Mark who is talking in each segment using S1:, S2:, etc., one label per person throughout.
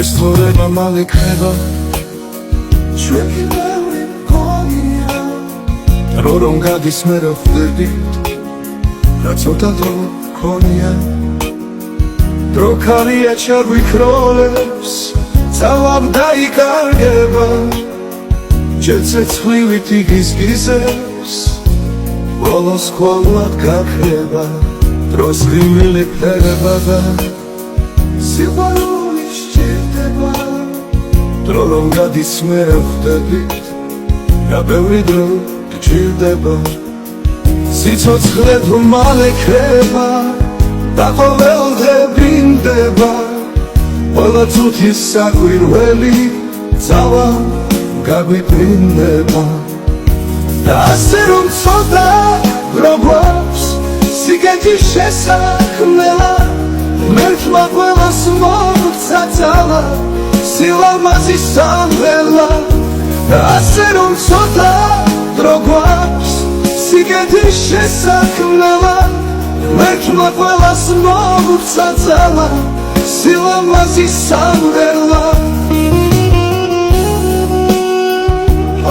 S1: ეს ცხოვრება მალე იქნება ჩვენი ბევრი მგონია დრო რომ გადის მე რა ხვდები რა ცოტა დრო მქონია დრო ქალია ჩაგვიქროლებს ძალამ დაიკარგება ჯერ ცეცხლივით იგიზგიზებს ბოლოს ხოლმე გაქრება დროს ღიმილი ფერება და სიყვარული სჭირდება დრო რომ გადის მე რა ხვდებით რა ბევრი დრო გჭირდება სიცოცხლე თუ მალე ქრება და ყოველდღე ბრინდება ყველა წუთის საკვირველი ძალამ გაგვიბრინდება და ასე რომ ცოტა დრო გვაქვს სიგეთის შესაქმნელა მერთმა ყველას მოგცა ძალა სილამაზის სამღერლა და ასე რომ ცოტა დრო გვაქვს სიგეთის შესაქმნელა მერთმა ყველას მოგცა ძალა სილამაზის სამღერლა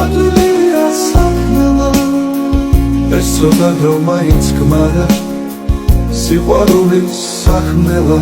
S1: ადვილია საქმნელა ეს ცოტა დრო მაინც გმარა სიყვარულის საქმნელა